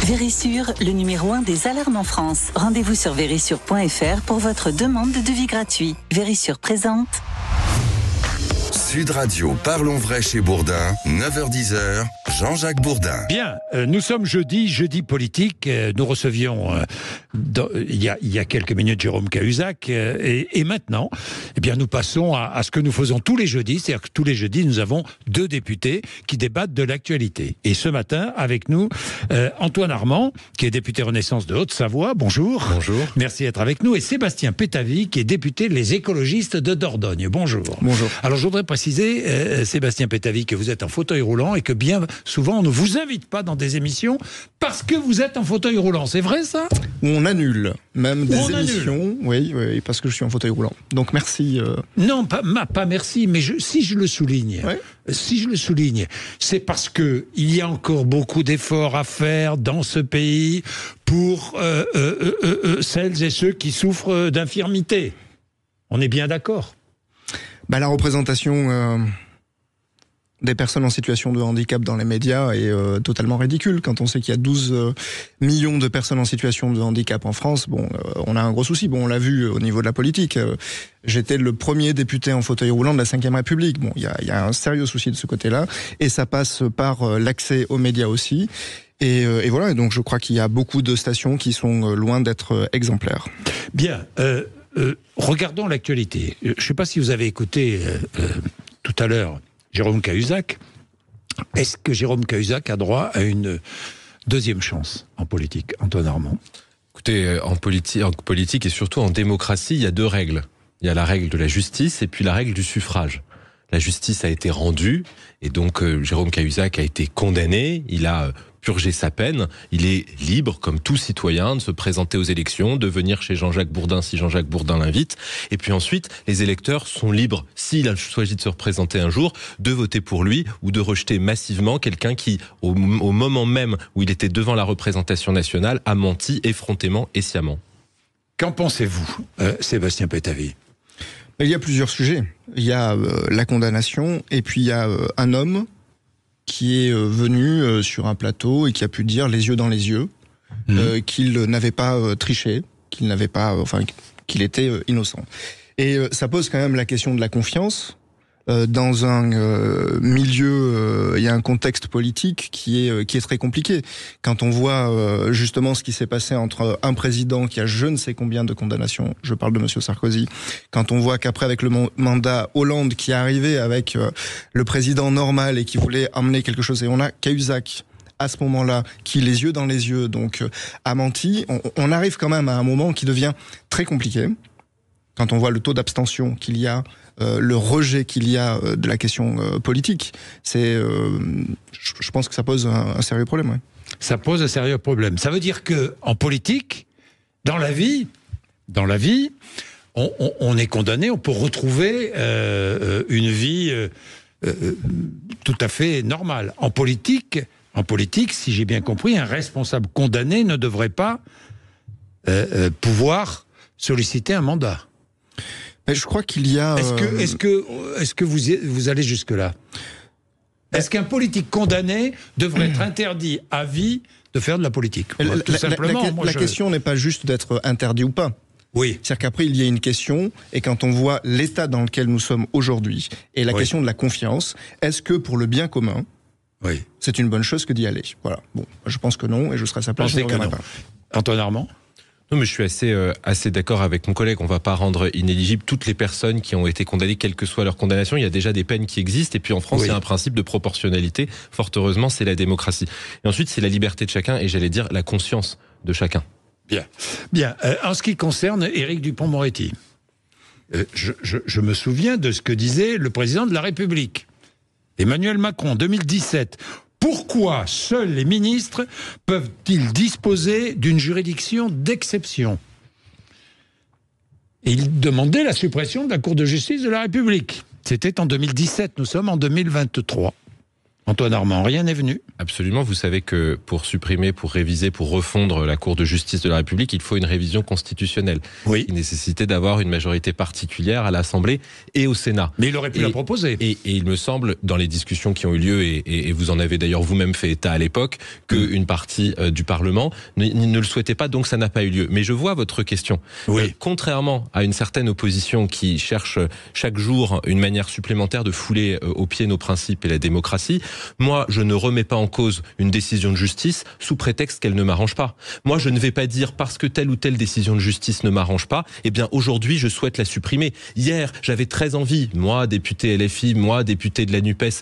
Vérissure, le numéro 1 des alarmes en France. Rendez-vous sur vérissure.fr pour votre demande de devis gratuit. Vérissure présente. Sud Radio, parlons vrai chez Bourdin, 9h-10h, Jean-Jacques Bourdin. Bien, nous sommes jeudi politique. Nous recevions il y a quelques minutes Jérôme Cahuzac. Et maintenant, eh bien, nous passons à ce que nous faisons tous les jeudis. C'est-à-dire que tous les jeudis, nous avons deux députés qui débattent de l'actualité. Et ce matin, avec nous, Antoine Armand, qui est député Renaissance de Haute-Savoie. Bonjour. Bonjour. Merci d'être avec nous. Et Sébastien Pétavy, qui est député Les Écologistes de Dordogne. Bonjour. Bonjour. Alors, je voudrais préciser, Sébastien Pétavy, que vous êtes en fauteuil roulant et que bien souvent, on ne vous invite pas dans des émissions parce que vous êtes en fauteuil roulant. C'est vrai, ça ? On annule même des émissions. Oui, parce que je suis en fauteuil roulant. Donc merci. Non, pas merci, mais si je le souligne, si je le souligne, c'est parce que il y a encore beaucoup d'efforts à faire dans ce pays pour celles et ceux qui souffrent d'infirmité. On est bien d'accord ? La représentation des personnes en situation de handicap dans les médias est totalement ridicule. Quand on sait qu'il y a 12 millions de personnes en situation de handicap en France, on a un gros souci. On l'a vu au niveau de la politique. J'étais le premier député en fauteuil roulant de la Ve République. Il y a un sérieux souci de ce côté-là. Et ça passe par l'accès aux médias aussi. Et voilà, et donc je crois qu'il y a beaucoup de stations qui sont loin d'être exemplaires. Bien, regardons l'actualité. Je ne sais pas si vous avez écouté tout à l'heure Jérôme Cahuzac. Est-ce que Jérôme Cahuzac a droit à une deuxième chance en politique, Antoine Armand ? Écoutez, en politique et surtout en démocratie, il y a deux règles. Il y a la règle de la justice et puis la règle du suffrage. La justice a été rendue et donc Jérôme Cahuzac a été condamné. Il a purgé sa peine. Il est libre, comme tout citoyen, de se présenter aux élections, de venir chez Jean-Jacques Bourdin si Jean-Jacques Bourdin l'invite. Et puis ensuite, les électeurs sont libres, s'il a choisi de se représenter un jour, de voter pour lui ou de rejeter massivement quelqu'un qui, au moment même où il était devant la représentation nationale, a menti effrontément et sciemment. Qu'en pensez-vous, Sébastien Pétavy ? Il y a plusieurs sujets. Il y a la condamnation et puis il y a un homme qui est venu sur un plateau et qui a pu dire les yeux dans les yeux qu'il n'avait pas triché, qu'il était innocent. Et ça pose quand même la question de la confiance. Dans un milieu, il y a un contexte politique qui est très compliqué. Quand on voit justement ce qui s'est passé entre un président qui a je ne sais combien de condamnations, je parle de Monsieur Sarkozy, quand on voit qu'après avec le mandat Hollande qui est arrivé avec le président normal et qui voulait amener quelque chose, et on a Cahuzac à ce moment-là, qui les yeux dans les yeux donc a menti, on arrive quand même à un moment qui devient très compliqué. Quand on voit le taux d'abstention qu'il y a, le rejet qu'il y a de la question politique, je pense que ça pose un sérieux problème. Ouais. Ça pose un sérieux problème. Ça veut dire que en politique, dans la vie, on est condamné, on peut retrouver une vie tout à fait normale. En politique, si j'ai bien compris, un responsable condamné ne devrait pas pouvoir solliciter un mandat. Mais je crois qu'il y a... Est-ce que vous allez jusque-là ? Est-ce qu'un politique condamné devrait être interdit à vie de faire de la politique ? Tout simplement. La question n'est pas juste d'être interdit ou pas. Oui. C'est-à-dire qu'après, il y a une question, et quand on voit l'état dans lequel nous sommes aujourd'hui, et la question de la confiance, est-ce que pour le bien commun, c'est une bonne chose que d'y aller ? Voilà. Bon, je pense que non, et je serai à sa place, je ne reviendrai pas. Antoine Armand ? Non, mais je suis assez d'accord avec mon collègue. On ne va pas rendre inéligibles toutes les personnes qui ont été condamnées, quelle que soit leur condamnation. Il y a déjà des peines qui existent. Et puis en France, il y a un principe de proportionnalité. Fort heureusement, c'est la démocratie. Et ensuite, c'est la liberté de chacun et j'allais dire la conscience de chacun. Bien. En ce qui concerne Éric Dupond-Moretti, je me souviens de ce que disait le président de la République, Emmanuel Macron, en 2017. Pourquoi seuls les ministres peuvent-ils disposer d'une juridiction d'exception ? Et il demandait la suppression de la Cour de justice de la République. C'était en 2017, nous sommes en 2023. Antoine Armand, rien n'est venu. Absolument, vous savez que pour supprimer, pour réviser, pour refondre la Cour de justice de la République, il faut une révision constitutionnelle. Oui. Qui nécessitait d'avoir une majorité particulière à l'Assemblée et au Sénat. Mais il aurait pu la proposer. Et il me semble, dans les discussions qui ont eu lieu, et vous en avez d'ailleurs vous-même fait état à l'époque, qu'une partie du Parlement ne le souhaitait pas, donc ça n'a pas eu lieu. Mais je vois votre question. Oui. Contrairement à une certaine opposition qui cherche chaque jour une manière supplémentaire de fouler aux pieds nos principes et la démocratie, moi, je ne remets pas en cause une décision de justice sous prétexte qu'elle ne m'arrange pas. Moi, je ne vais pas dire parce que telle ou telle décision de justice ne m'arrange pas, eh bien aujourd'hui, je souhaite la supprimer. Hier, j'avais très envie, moi, député LFI, moi, député de la NUPES,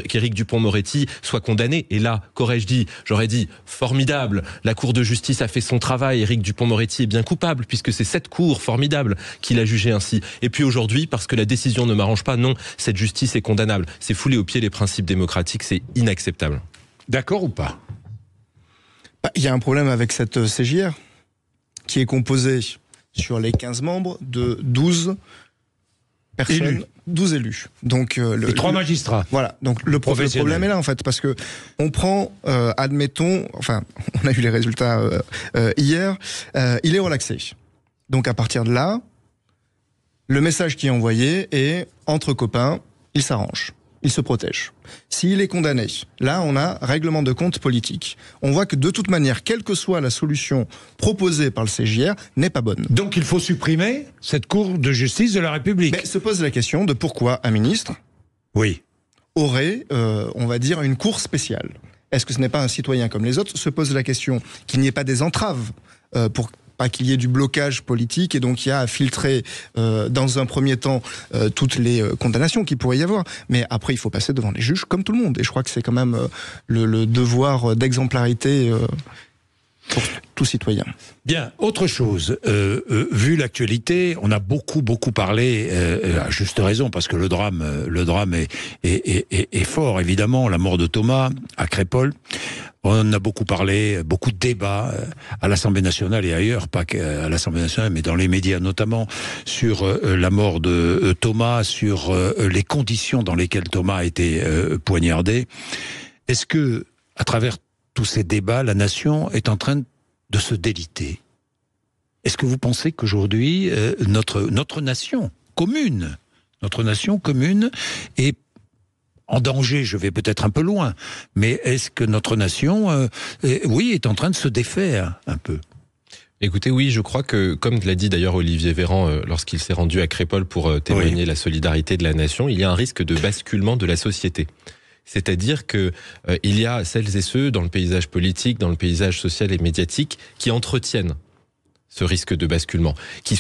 qu'Éric Dupond-Moretti soit condamné. Et là, qu'aurais-je dit ? J'aurais dit, formidable, la Cour de justice a fait son travail, Éric Dupond-Moretti est bien coupable, puisque c'est cette Cour formidable qui l'a jugé ainsi. Et puis aujourd'hui, parce que la décision ne m'arrange pas, non, cette justice est condamnable. C'est fouler aux pieds les principes démocratiques, c'est inacceptable. D'accord ou pas ? Il y a un problème avec cette CJR qui est composée sur les 15 membres de 12 personnes, élus. 12 élus. Donc, et 3 magistrats. Voilà. Donc le problème est là en fait, parce que on prend, admettons, enfin, on a eu les résultats hier, il est relaxé. Donc à partir de là, le message qui est envoyé est entre copains, il s'arrange. Il se protège. S'il est condamné, là on a règlement de compte politique. On voit que de toute manière, quelle que soit la solution proposée par le CJR, n'est pas bonne. Donc il faut supprimer cette Cour de justice de la République. Mais se pose la question de pourquoi un ministre aurait, on va dire, une cour spéciale. Est-ce que ce n'est pas un citoyen comme les autres ? Se pose la question qu'il n'y ait pas des entraves pour pas qu'il y ait du blocage politique, et donc il y a à filtrer dans un premier temps toutes les condamnations qu'il pourrait y avoir. Mais après, il faut passer devant les juges comme tout le monde. Et je crois que c'est quand même le devoir d'exemplarité pour tout citoyen. Bien, autre chose. Vu l'actualité, on a beaucoup parlé, à juste raison, parce que le drame est fort, évidemment. La mort de Thomas à Crépol. On a beaucoup parlé, beaucoup de débats à l'Assemblée nationale et ailleurs, pas qu'à l'Assemblée nationale, mais dans les médias notamment, sur la mort de Thomas, sur les conditions dans lesquelles Thomas a été poignardé. Est-ce que, à travers tous ces débats, la nation est en train de se déliter ? Est-ce que vous pensez qu'aujourd'hui, notre nation commune est en danger? Je vais peut-être un peu loin, mais est-ce que notre nation, est en train de se défaire un peu ? Écoutez, oui, je crois que, comme l'a dit d'ailleurs Olivier Véran lorsqu'il s'est rendu à Crépol pour témoigner la solidarité de la nation, il y a un risque de basculement de la société. C'est-à-dire que il y a celles et ceux dans le paysage politique, dans le paysage social et médiatique qui entretiennent ce risque de basculement.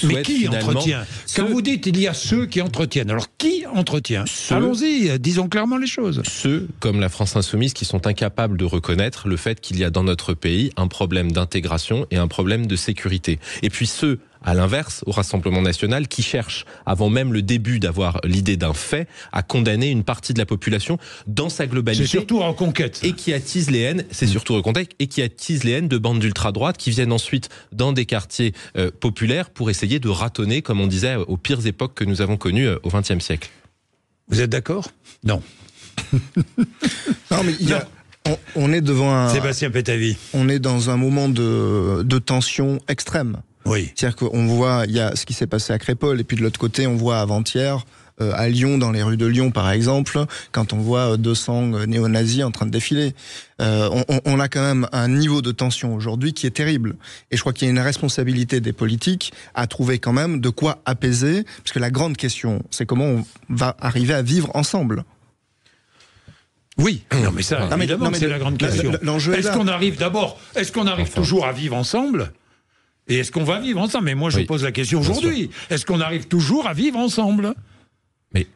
Mais qui entretient ? Quand vous dites il y a ceux qui entretiennent, alors qui entretient ? Allons-y, disons clairement les choses. Ceux, comme la France Insoumise, qui sont incapables de reconnaître le fait qu'il y a dans notre pays un problème d'intégration et un problème de sécurité. Et puis ceux, à l'inverse, au Rassemblement national, qui cherchent, avant même le début d'avoir l'idée d'un fait, à condamner une partie de la population dans sa globalité. C'est surtout Reconquête. Et qui attise les haines, c'est surtout Reconquête, et qui attise les haines de bandes d'ultra-droite qui viennent ensuite dans des quartiers populaires pour essayer de ratonner, comme on disait, aux pires époques que nous avons connues au XXe siècle. Vous êtes d'accord ? Non. Non, mais il y a... On est devant un... Sébastien Pétavy. On est dans un moment de tension extrême. Oui. C'est-à-dire qu'on voit, il y a ce qui s'est passé à Crépol, et puis de l'autre côté, on voit avant-hier, à Lyon, dans les rues de Lyon par exemple, quand on voit 200 néo-nazis en train de défiler. On a quand même un niveau de tension aujourd'hui qui est terrible. Et je crois qu'il y a une responsabilité des politiques à trouver quand même de quoi apaiser, parce que la grande question, c'est comment on va arriver à vivre ensemble. Oui, non mais ça, évidemment, c'est la grande question. L'enjeu est là. Est-ce qu'on arrive toujours à vivre ensemble ? Et est-ce qu'on va vivre ensemble ? Mais moi, je pose la question aujourd'hui. Est-ce qu'on arrive toujours à vivre ensemble ? Mais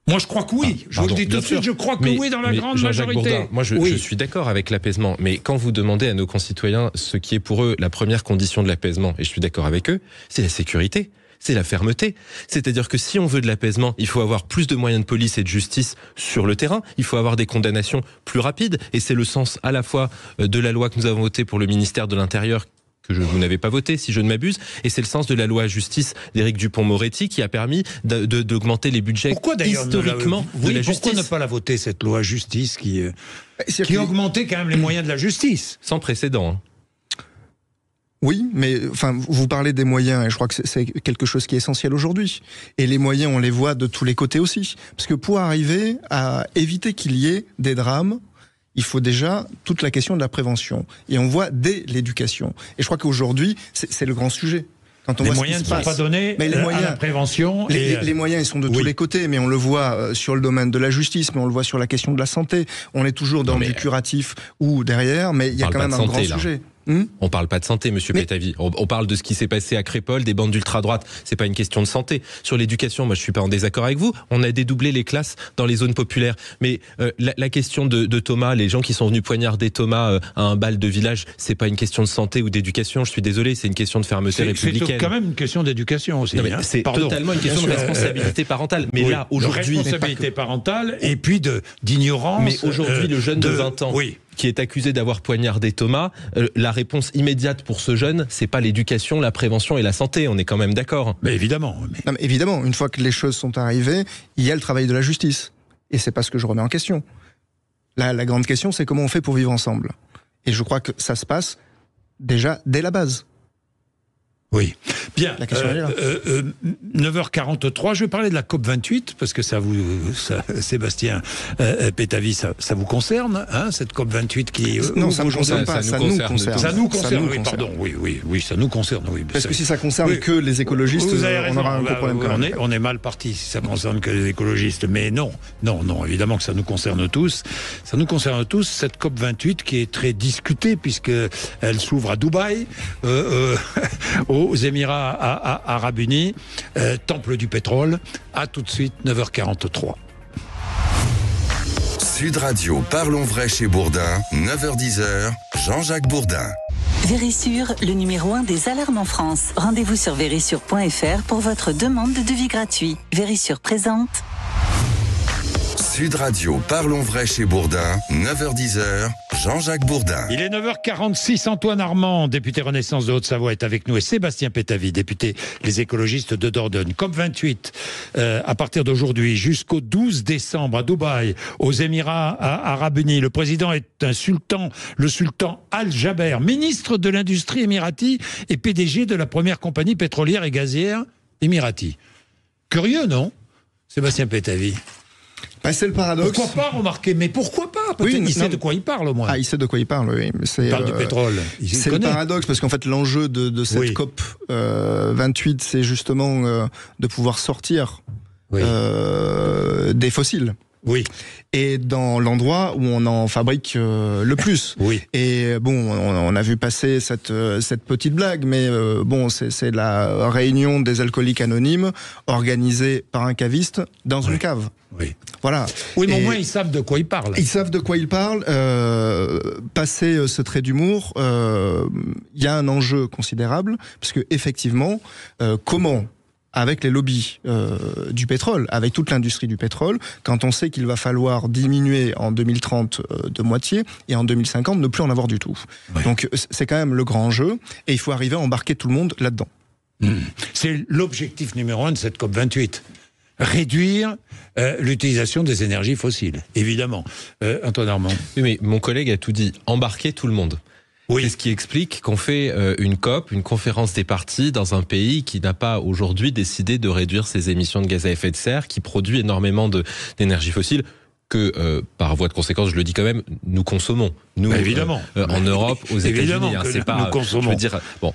moi, je crois que oui. Je vous le dis tout de suite, je crois que oui dans la grande majorité. Bourdin, moi, je suis d'accord avec l'apaisement. Mais quand vous demandez à nos concitoyens ce qui est pour eux la première condition de l'apaisement, et je suis d'accord avec eux, c'est la sécurité. C'est la fermeté. C'est-à-dire que si on veut de l'apaisement, il faut avoir plus de moyens de police et de justice sur le terrain. Il faut avoir des condamnations plus rapides. Et c'est le sens à la fois de la loi que nous avons votée pour le ministère de l'Intérieur, que vous n'avez pas voté, si je ne m'abuse, et c'est le sens de la loi justice d'Éric Dupond-Moretti qui a permis d'augmenter les budgets historiquement de la justice. Pourquoi ne pas la voter, cette loi justice qui augmentait quand même les moyens de la justice? Sans précédent. Hein. Oui, mais enfin, vous parlez des moyens, et je crois que c'est quelque chose qui est essentiel aujourd'hui. Et les moyens, on les voit de tous les côtés aussi. Parce que pour arriver à éviter qu'il y ait des drames, il faut déjà toute la question de la prévention. Et on voit dès l'éducation. Et je crois qu'aujourd'hui, c'est le grand sujet. Quand on les voit moyens ne sont pas donnés mais les moyens, à la prévention. Les moyens, ils sont de tous les côtés, mais on le voit sur le domaine de la justice, mais on le voit sur la question de la santé. On est toujours dans du curatif ou derrière, mais il y a quand même un grand sujet. On parle pas de santé, monsieur Pétavy. On parle de ce qui s'est passé à Crépol, des bandes d'ultra-droite. C'est pas une question de santé. Sur l'éducation, moi je suis pas en désaccord avec vous. On a dédoublé les classes dans les zones populaires. Mais la question de Thomas, les gens qui sont venus poignarder Thomas à un bal de village, c'est pas une question de santé ou d'éducation. Je suis désolé, c'est une question de fermeté républicaine. C'est quand même une question d'éducation aussi. C'est totalement une question de responsabilité parentale. Mais là, aujourd'hui... Responsabilité parentale et puis d'ignorance. Mais aujourd'hui, le jeune de 20 ans... qui est accusé d'avoir poignardé Thomas, la réponse immédiate pour ce jeune, c'est pas l'éducation, la prévention et la santé, on est quand même d'accord. Mais évidemment. Non, mais évidemment, une fois que les choses sont arrivées, il y a le travail de la justice. Et c'est pas ce que je remets en question. Là, la grande question, c'est comment on fait pour vivre ensemble. Et je crois que ça se passe déjà dès la base. Oui. Bien. La question est là. 9h43, je vais parler de la COP28, parce que Sébastien Pétavy, ça vous concerne, hein, cette COP28 qui... non, ça ne nous concerne pas, ça nous concerne. Ça nous concerne, oui, pardon, oui, ça nous concerne, oui. Parce que si ça concerne que les écologistes, on aura un gros problème quand même. On est mal parti si ça concerne que les écologistes, mais non, évidemment que ça nous concerne tous. Ça nous concerne tous, cette COP28 qui est très discutée, puisqu'elle s'ouvre à Dubaï, aux Émirats Arabes Unis, temple du pétrole. À tout de suite, 9h43. Sud Radio, parlons vrai chez Bourdin, 9h-10h, Jean-Jacques Bourdin. Vérissure, le numéro 1 des alarmes en France. Rendez-vous sur vérissure.fr pour votre demande de devis gratuit. Vérissure présente. Sud Radio, parlons vrai chez Bourdin, 9h-10h, Jean-Jacques Bourdin. Il est 9h46, Antoine Armand, député Renaissance de Haute-Savoie, est avec nous, et Sébastien Pétavy, député Les Écologistes de Dordogne. COP28, à partir d'aujourd'hui, jusqu'au 12 décembre, à Dubaï, aux Émirats Arabes Unis. Le président est le sultan Al-Jaber, ministre de l'Industrie émirati et PDG de la première compagnie pétrolière et gazière émirati. Curieux, non, Sébastien Pétavy? C'est le paradoxe. Pourquoi pas remarquer? Mais pourquoi pas? Il sait de quoi il parle au moins. Ah, il sait de quoi il parle, oui. Il parle du pétrole. C'est le paradoxe, parce qu'en fait, l'enjeu de cette COP 28, c'est justement de pouvoir sortir des fossiles. Oui. Et dans l'endroit où on en fabrique le plus. Oui. Et bon, on a vu passer cette petite blague, mais c'est la réunion des alcooliques anonymes organisée par un caviste dans une cave. Oui. Voilà. Oui, mais au moins ils savent de quoi ils parlent. Ils savent de quoi ils parlent. Passer ce trait d'humour, il y a un enjeu considérable, parce que effectivement, comment, avec les lobbies du pétrole, avec toute l'industrie du pétrole, quand on sait qu'il va falloir diminuer en 2030 de moitié et en 2050 ne plus en avoir du tout. Ouais. Donc c'est quand même le grand jeu, et il faut arriver à embarquer tout le monde là-dedans. C'est l'objectif numéro 1 de cette COP28. Réduire l'utilisation des énergies fossiles, évidemment. Antoine Armand. Oui, mais mon collègue a tout dit. Embarquer tout le monde. Oui. C'est ce qui explique qu'on fait une COP, une conférence des parties, dans un pays qui n'a pas aujourd'hui décidé de réduire ses émissions de gaz à effet de serre, qui produit énormément d'énergie fossile, que par voie de conséquence, je le dis quand même, nous consommons. Nous, évidemment. En Europe, aux États-Unis, c'est pas. Nous consommons. Je veux dire, bon.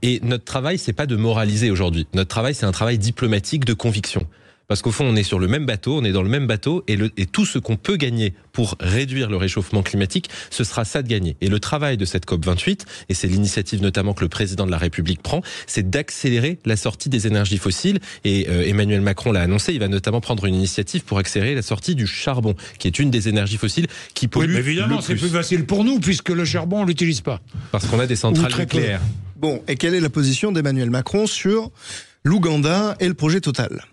Et notre travail, c'est pas de moraliser aujourd'hui. Notre travail, c'est un travail diplomatique de conviction. Parce qu'au fond, on est sur le même bateau, on est dans le même bateau, et tout ce qu'on peut gagner pour réduire le réchauffement climatique, ce sera ça de gagner. Et le travail de cette COP28, et c'est l'initiative notamment que le président de la République prend, c'est d'accélérer la sortie des énergies fossiles. Et Emmanuel Macron l'a annoncé, il va notamment prendre une initiative pour accélérer la sortie du charbon, qui est une des énergies fossiles qui pollue. Oui, mais évidemment, c'est plus facile pour nous, puisque le charbon, on l'utilise pas. Parce qu'on a des centrales nucléaires. Bon, et quelle est la position d'Emmanuel Macron sur l'Ouganda et le projet Total ?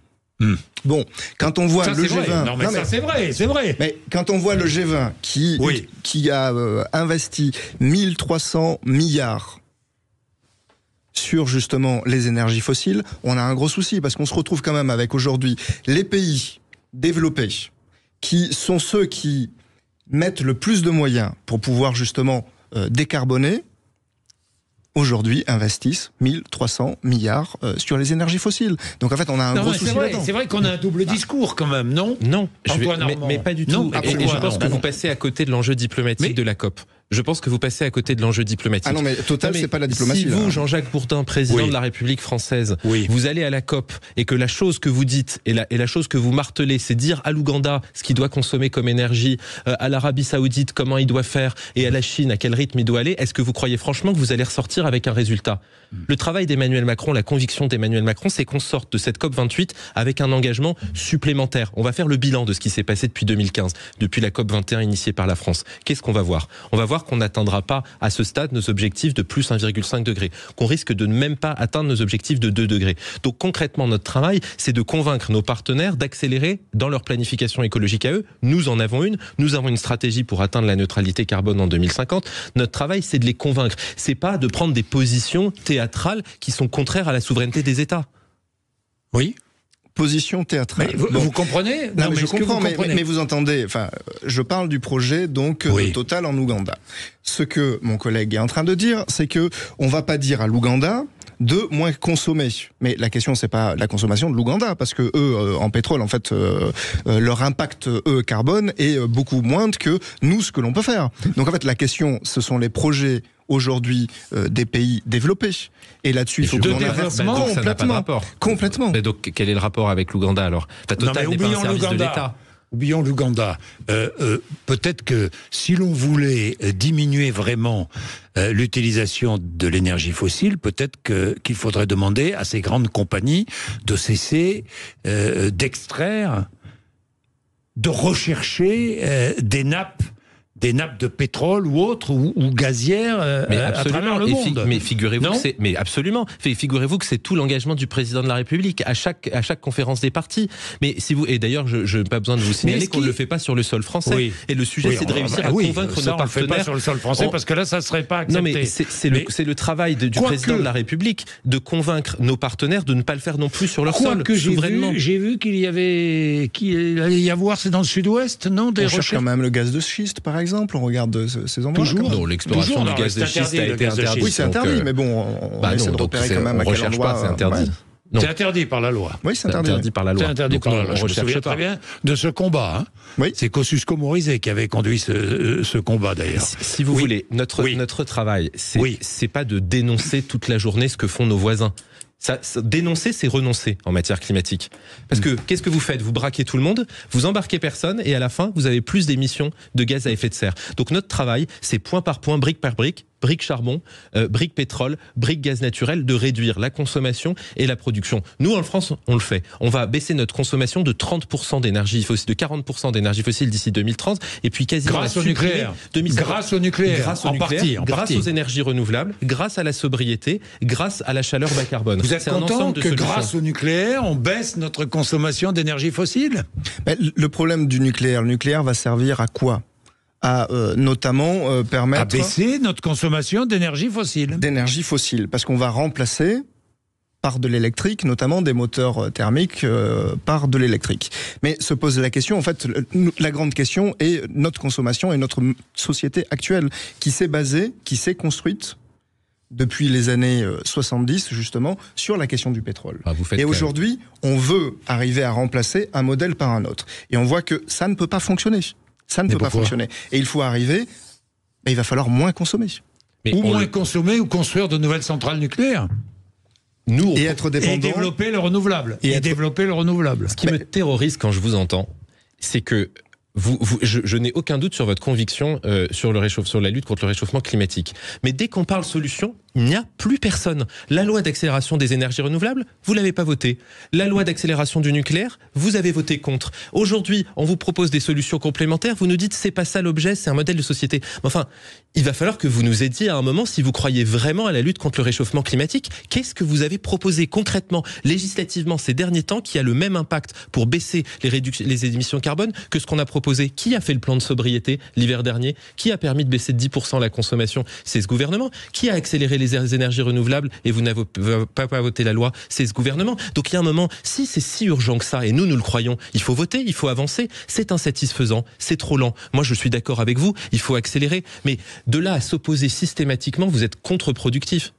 Bon, quand on voit ça, le G20... Non, mais ça, c'est vrai. Mais quand on voit le G20 qui a investi 1300 milliards sur justement les énergies fossiles, on a un gros souci parce qu'on se retrouve quand même avec aujourd'hui les pays développés qui sont ceux qui mettent le plus de moyens pour pouvoir justement décarboner, aujourd'hui investissent 1300 milliards sur les énergies fossiles. Donc en fait, on a un gros souci là-dedans. C'est vrai qu'on a un double discours quand même, non ? Non, mais pas du tout. Non, et je pense que vous passez à côté de l'enjeu diplomatique de la COP. Je pense que vous passez à côté de l'enjeu diplomatique. Ah non, mais Total, c'est pas la diplomatie. Si vous, Jean-Jacques Bourdin, président de la République française, vous allez à la COP et que la chose que vous dites et la chose que vous martelez, c'est dire à l'Ouganda ce qu'il doit consommer comme énergie, à l'Arabie Saoudite comment il doit faire et à la Chine à quel rythme il doit aller, est-ce que vous croyez franchement que vous allez ressortir avec un résultat ? Le travail d'Emmanuel Macron, la conviction d'Emmanuel Macron, c'est qu'on sorte de cette COP 28 avec un engagement supplémentaire. On va faire le bilan de ce qui s'est passé depuis 2015, depuis la COP 21 initiée par la France. Qu'est-ce qu'on va voir ? On va voir qu'on n'atteindra pas à ce stade nos objectifs de plus 1,5 degré, qu'on risque de ne même pas atteindre nos objectifs de 2 degrés. Donc concrètement, notre travail, c'est de convaincre nos partenaires d'accélérer dans leur planification écologique à eux. Nous en avons une. Nous avons une stratégie pour atteindre la neutralité carbone en 2050. Notre travail, c'est de les convaincre. C'est pas de prendre des positions théâtrales qui sont contraires à la souveraineté des États. Oui. Position théâtrale. Vous comprenez ? Non, mais je comprends, mais vous entendez, enfin, je parle du projet donc de Total en Ouganda. Ce que mon collègue est en train de dire, c'est que on va pas dire à l'Ouganda de moins consommer. Mais la question, c'est pas la consommation de l'Ouganda, parce que eux, en pétrole, en fait, leur impact carbone est beaucoup moindre que nous, ce que l'on peut faire. Donc en fait, la question, ce sont les projets aujourd'hui des pays développés. Et là-dessus, il faut que l'on inverse complètement. Mais donc, quel est le rapport avec l'Ouganda alors ? Total n'est pas un service de l'État. Oublions l'Ouganda. Peut-être que si l'on voulait diminuer vraiment l'utilisation de l'énergie fossile, peut-être qu'il faudrait demander à ces grandes compagnies de cesser d'extraire, de rechercher des nappes de pétrole ou autres, ou gazières à travers le monde. Mais figurez-vous que c'est tout l'engagement du président de la République à chaque conférence des partis. Mais et d'ailleurs, je n'ai pas besoin de vous signaler qu'on ne le fait pas sur le sol français. Oui. Et le sujet, c'est de réussir à convaincre nos partenaires. On ne le fait pas sur le sol français parce que là, ça ne serait pas accepté. Non, mais c'est le travail du président de la République de convaincre nos partenaires de ne pas le faire non plus sur leur sol, souverainement. J'ai vu qu'il allait y avoir, c'est dans le sud-ouest, non, des recherches. On cherche quand même le gaz de schiste, par exemple. On regarde ces endroits. Toujours. Non, l'exploration du gaz de schiste a été interdite. Oui, c'est interdit, mais bon, on essaie de repérer quand même à quel endroit. C'est interdit. C'est interdit par la loi. Oui, c'est interdit par la loi. C'est interdit par la loi. Je me souviens très bien de ce combat. Oui. C'est Kosciusko Morizet qui avait conduit ce combat d'ailleurs. Si vous voulez, notre travail, c'est pas de dénoncer toute la journée ce que font nos voisins. Dénoncer, c'est renoncer en matière climatique. Parce que qu'est-ce que vous faites ? Vous braquez tout le monde, vous embarquez personne, et à la fin, vous avez plus d'émissions de gaz à effet de serre. Donc notre travail, c'est point par point, brique par brique, brique charbon, brique pétrole, brique gaz naturel, de réduire la consommation et la production. Nous, en France, on le fait. On va baisser notre consommation de 30% d'énergie fossile, de 40% d'énergie fossile d'ici 2030, et puis quasiment grâce au nucléaire. Grâce au nucléaire, grâce aux énergies renouvelables, grâce à la sobriété, grâce à la chaleur bas carbone. Vous êtes content que grâce au nucléaire, on baisse notre consommation d'énergie fossile ? Le problème du nucléaire, le nucléaire va servir à quoi ? À notamment permettre... à baisser notre consommation d'énergie fossile. D'énergie fossile, parce qu'on va remplacer par de l'électrique, notamment des moteurs thermiques par de l'électrique. Mais se pose la question, en fait, la grande question est notre consommation et notre société actuelle, qui s'est basée, qui s'est construite depuis les années 70, justement, sur la question du pétrole. Et aujourd'hui, on veut arriver à remplacer un modèle par un autre. Et on voit que ça ne peut pas fonctionner. Ça ne peut pas fonctionner. Et il faut arriver, il va falloir moins consommer. Consommer ou construire de nouvelles centrales nucléaires. Être dépendant. Et développer le renouvelable. Ce qui me terrorise quand je vous entends, c'est que je n'ai aucun doute sur votre conviction sur la lutte contre le réchauffement climatique. Mais dès qu'on parle solution, il n'y a plus personne. La loi d'accélération des énergies renouvelables, vous l'avez pas votée. La loi d'accélération du nucléaire, vous avez voté contre. Aujourd'hui, on vous propose des solutions complémentaires, vous nous dites c'est pas ça l'objet, c'est un modèle de société. Enfin, il va falloir que vous nous aidiez à un moment si vous croyez vraiment à la lutte contre le réchauffement climatique. Qu'est-ce que vous avez proposé concrètement, législativement ces derniers temps qui a le même impact pour baisser les émissions carbone que ce qu'on a proposé proposé? Qui a fait le plan de sobriété l'hiver dernier? Qui a permis de baisser de 10% la consommation? C'est ce gouvernement. Qui a accéléré les énergies renouvelables et vous n'avez pas voté la loi? C'est ce gouvernement. Donc il y a un moment, si c'est si urgent que ça, et nous le croyons, il faut voter, il faut avancer. C'est insatisfaisant, c'est trop lent. Moi je suis d'accord avec vous, il faut accélérer. Mais de là à s'opposer systématiquement, vous êtes contre-productif.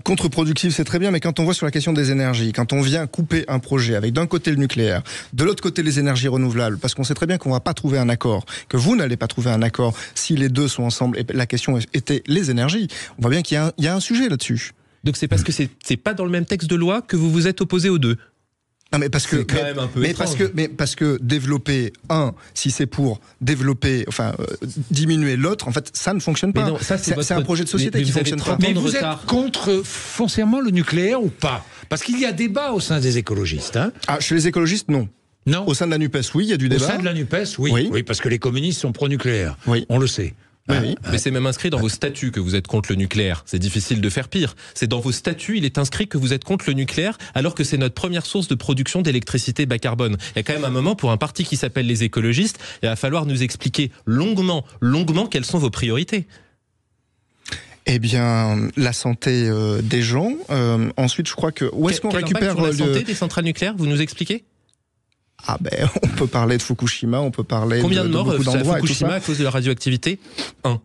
Contre-productif, c'est très bien, mais quand on voit sur la question des énergies, quand on vient couper un projet avec d'un côté le nucléaire, de l'autre côté les énergies renouvelables, parce qu'on sait très bien qu'on ne va pas trouver un accord, que vous n'allez pas trouver un accord si les deux sont ensemble, et la question était les énergies, on voit bien qu'il y a un sujet là-dessus. Donc c'est parce que c'est pas dans le même texte de loi que vous vous êtes opposé aux deux? Non, mais parce que, c'est quand même un peu étrange. parce que développer si c'est pour développer, diminuer l'autre, en fait, ça ne fonctionne pas. Non, c'est un projet de société qui fonctionne pas. Mais vous êtes contre foncièrement le nucléaire ou pas? Parce qu'il y a débat au sein des écologistes. Hein. Chez les écologistes, non. Non. Au sein de la NUPES, oui, il y a du débat. Au sein de la NUPES, oui. Oui, parce que les communistes sont pro-nucléaire. Oui. On le sait. Oui. Mais c'est même inscrit dans vos statuts que vous êtes contre le nucléaire. C'est difficile de faire pire. C'est dans vos statuts, il est inscrit que vous êtes contre le nucléaire, alors que c'est notre première source de production d'électricité bas carbone. Il y a quand même un moment, pour un parti qui s'appelle les écologistes, il va falloir nous expliquer longuement quelles sont vos priorités. Eh bien, la santé des gens. Ensuite, je crois que... Où est-ce qu'on récupère sur la santé des centrales nucléaires? Vous nous expliquez? On peut parler de Fukushima, on peut parler Combien de morts beaucoup d'endroits à Fukushima à cause de la radioactivité? 1.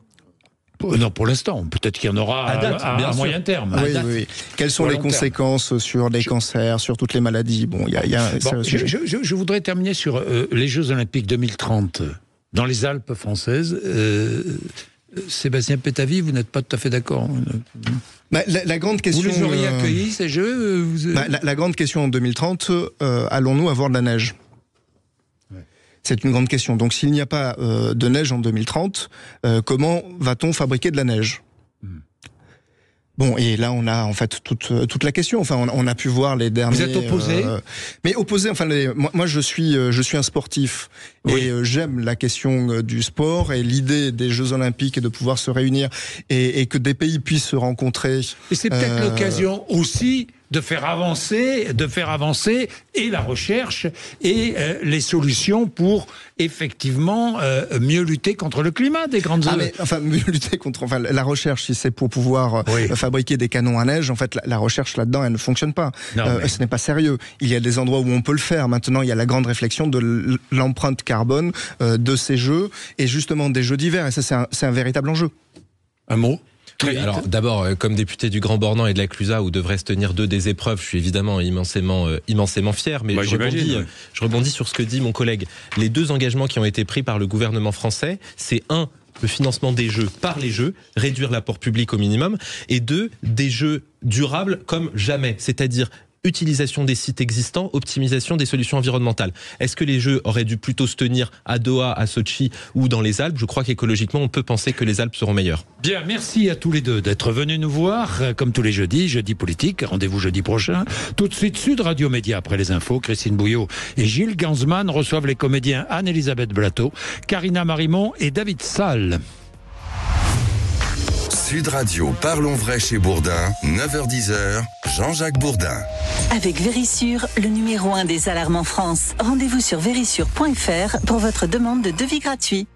Non, pour l'instant. Peut-être qu'il y en aura à moyen terme. Oui. Quelles sont les conséquences sur les cancers, sur toutes les maladies? Je voudrais terminer sur les Jeux Olympiques 2030 dans les Alpes françaises. Sébastien Pétavy, vous n'êtes pas tout à fait d'accord? La grande question, vous les auriez accueillis, ces Jeux? La grande question en 2030, allons-nous avoir de la neige? C'est une grande question. Donc s'il n'y a pas de neige en 2030, comment va-t-on fabriquer de la neige? Bon, et là on a en fait toute la question. On a pu voir les derniers. Vous êtes opposé? Mais opposé. Moi je suis un sportif et j'aime la question du sport et l'idée des Jeux Olympiques et de pouvoir se réunir et que des pays puissent se rencontrer. Et c'est peut-être l'occasion aussi de faire avancer et la recherche et les solutions pour effectivement mieux lutter contre le climat des grandes zones. Mieux lutter contre la recherche, si c'est pour pouvoir fabriquer des canons à neige, en fait la recherche là-dedans elle ne fonctionne pas. Ce n'est pas sérieux. Il y a des endroits où on peut le faire. Maintenant il y a la grande réflexion de l'empreinte carbone de ces jeux et justement des jeux d'hiver, et ça c'est un véritable enjeu. Un mot? Oui, alors d'abord, comme député du Grand Bornand et de la Clusaz, où devraient se tenir 2 des épreuves, je suis évidemment immensément fier, mais je rebondis sur ce que dit mon collègue. Les 2 engagements qui ont été pris par le gouvernement français, c'est 1, le financement des Jeux par les Jeux, réduire l'apport public au minimum, et 2, des Jeux durables comme jamais, c'est-à-dire utilisation des sites existants, optimisation des solutions environnementales. Est-ce que les Jeux auraient dû plutôt se tenir à Doha, à Sochi ou dans les Alpes? Je crois qu'écologiquement, on peut penser que les Alpes seront meilleures. Bien, merci à tous les deux d'être venus nous voir, comme tous les jeudis, Jeudi Politique. Rendez-vous jeudi prochain. Tout de suite, Sud Radio Média, après les infos. Christine Bouillot et Gilles Gansman reçoivent les comédiens Anne-Elisabeth Blateau, Karina Marimont et David Salle. Sud Radio, parlons vrai chez Bourdin, 9h-10h, Jean-Jacques Bourdin. Avec Vérissure, le numéro 1 des alarmes en France. Rendez-vous sur vérissure.fr pour votre demande de devis gratuit.